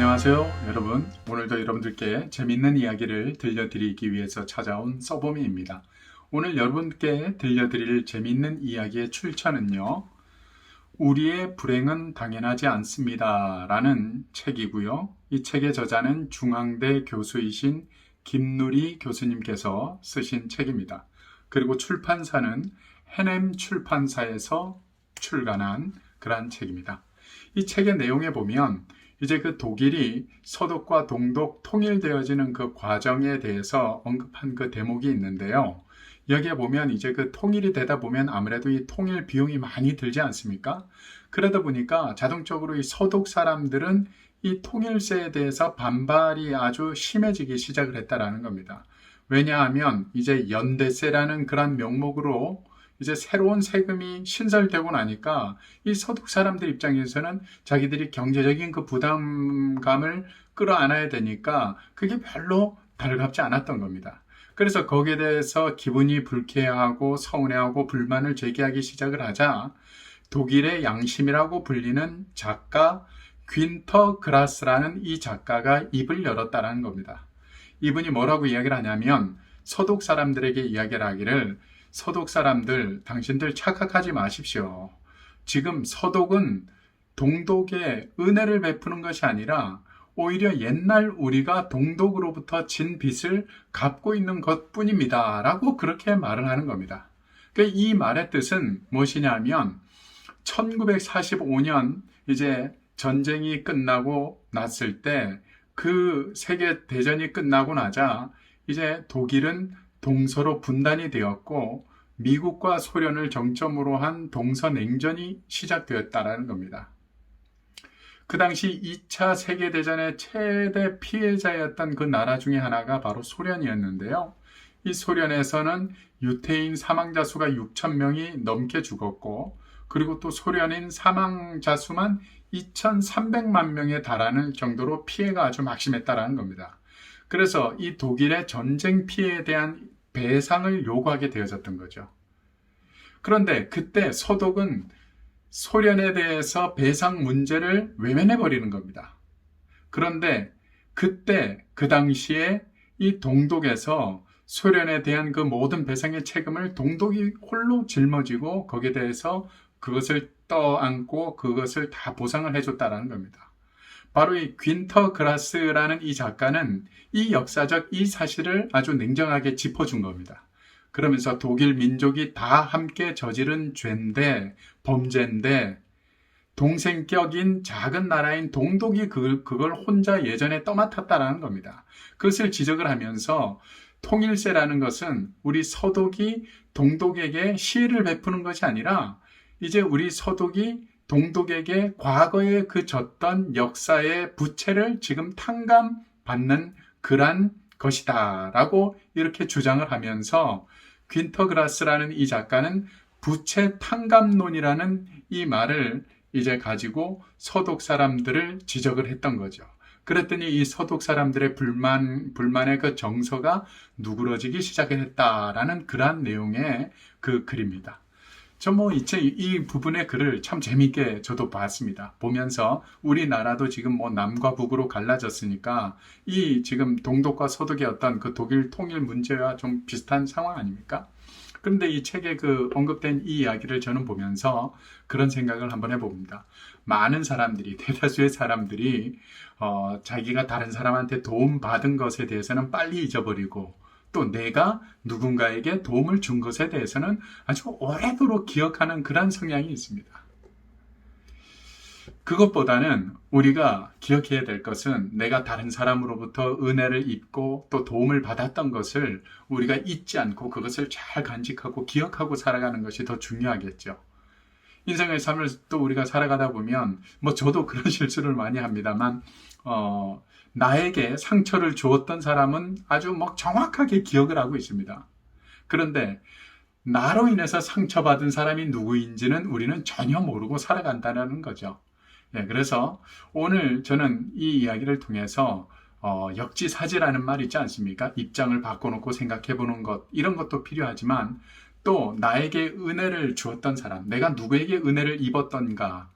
안녕하세요 여러분. 오늘도 여러분들께 재밌는 이야기를 들려드리기 위해서 찾아온 서범이입니다. 오늘 여러분께 들려드릴 재밌는 이야기의 출처는요, 우리의 불행은 당연하지 않습니다 라는 책이고요. 이 책의 저자는 중앙대 교수이신 김누리 교수님께서 쓰신 책입니다. 그리고 출판사는 해냄 출판사에서 출간한 그러한 책입니다. 이 책의 내용에 보면 이제 그 독일이 서독과 동독 통일되어지는 그 과정에 대해서 언급한 그 대목이 있는데요. 여기에 보면 이제 그 통일이 되다 보면 아무래도 이 통일 비용이 많이 들지 않습니까? 그러다 보니까 자동적으로 이 서독 사람들은 이 통일세에 대해서 반발이 아주 심해지기 시작을 했다라는 겁니다. 왜냐하면 이제 연대세라는 그런 명목으로 이제 새로운 세금이 신설되고 나니까 이 서독 사람들 입장에서는 자기들이 경제적인 그 부담감을 끌어안아야 되니까 그게 별로 달갑지 않았던 겁니다. 그래서 거기에 대해서 기분이 불쾌하고 서운해하고 불만을 제기하기 시작을 하자 독일의 양심이라고 불리는 작가 귄터 그라스라는 이 작가가 입을 열었다는 겁니다. 이분이 뭐라고 이야기를 하냐면 서독 사람들에게 이야기를 하기를, 서독 사람들, 당신들 착각하지 마십시오. 지금 서독은 동독에 은혜를 베푸는 것이 아니라 오히려 옛날 우리가 동독으로부터 진 빚을 갚고 있는 것뿐입니다 라고 그렇게 말을 하는 겁니다. 이 말의 뜻은 무엇이냐면 1945년 이제 전쟁이 끝나고 났을 때 그 세계 대전이 끝나고 나자 이제 독일은 동서로 분단이 되었고 미국과 소련을 정점으로 한 동서냉전이 시작되었다는 겁니다. 그 당시 2차 세계대전의 최대 피해자였던 그 나라 중에 하나가 바로 소련이었는데요. 이 소련에서는 유태인 사망자 수가 6천 명이 넘게 죽었고, 그리고 또 소련인 사망자 수만 2,300만 명에 달하는 정도로 피해가 아주 막심했다는 겁니다. 그래서 이 독일의 전쟁 피해에 대한 배상을 요구하게 되어졌던 거죠. 그런데 그때 서독은 소련에 대해서 배상 문제를 외면해 버리는 겁니다. 그런데 그때 그 당시에 이 동독에서 소련에 대한 그 모든 배상의 책임을 동독이 홀로 짊어지고 거기에 대해서 그것을 떠안고 그것을 다 보상을 해줬다는 겁니다. 바로 이 귄터 그라스라는 이 작가는 이 역사적 이 사실을 아주 냉정하게 짚어준 겁니다. 그러면서 독일 민족이 다 함께 저지른 죄인데, 범죄인데, 동생격인 작은 나라인 동독이 그걸 혼자 예전에 떠맡았다라는 겁니다. 그것을 지적을 하면서 통일세라는 것은 우리 서독이 동독에게 시혜를 베푸는 것이 아니라 이제 우리 서독이 동독에게 과거에 그 졌던 역사의 부채를 지금 탕감받는 그런 것이다 라고 이렇게 주장을 하면서 귄터 그라스라는 이 작가는 부채 탕감론이라는 이 말을 이제 가지고 서독 사람들을 지적을 했던 거죠. 그랬더니 이 서독 사람들의 불만의 그 정서가 누그러지기 시작했다라는 그러한 내용의 그 글입니다. 이 부분의 글을 참 재미있게 저도 봤습니다. 보면서 우리나라도 지금 남과 북으로 갈라졌으니까 이 지금 동독과 서독의 어떤 그 독일 통일 문제와 좀 비슷한 상황 아닙니까? 그런데 이 책에 그 언급된 이 이야기를 저는 보면서 그런 생각을 한번 해봅니다. 많은 사람들이, 대다수의 사람들이 자기가 다른 사람한테 도움받은 것에 대해서는 빨리 잊어버리고 또 내가 누군가에게 도움을 준 것에 대해서는 아주 오래도록 기억하는 그런 성향이 있습니다. 그것보다는 우리가 기억해야 될 것은 내가 다른 사람으로부터 은혜를 입고 또 도움을 받았던 것을 우리가 잊지 않고 그것을 잘 간직하고 기억하고 살아가는 것이 더 중요하겠죠. 인생의 삶을 또 우리가 살아가다 보면 저도 그런 실수를 많이 합니다만 나에게 상처를 주었던 사람은 아주 정확하게 기억을 하고 있습니다. 그런데 나로 인해서 상처받은 사람이 누구인지는 우리는 전혀 모르고 살아간다는 거죠. 그래서 오늘 저는 이 이야기를 통해서 역지사지라는 말 있지 않습니까? 입장을 바꿔놓고 생각해보는 것, 이런 것도 필요하지만 또 나에게 은혜를 주었던 사람, 내가 누구에게 은혜를 입었던가,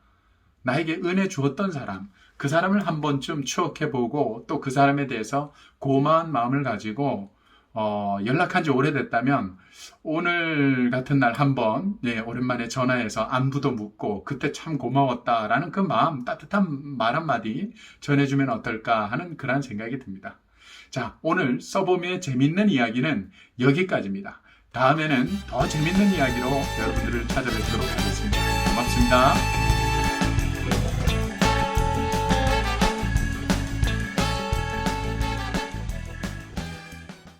나에게 은혜 주었던 사람, 그 사람을 한 번쯤 추억해보고 또 그 사람에 대해서 고마운 마음을 가지고 연락한 지 오래됐다면 오늘 같은 날 한번 오랜만에 전화해서 안부도 묻고 그때 참 고마웠다라는 그 마음, 따뜻한 말 한마디 전해주면 어떨까 하는 그런 생각이 듭니다. 자, 오늘 써보미의 재밌는 이야기는 여기까지입니다. 다음에는 더 재밌는 이야기로 여러분들을 찾아뵙도록 하겠습니다. 고맙습니다.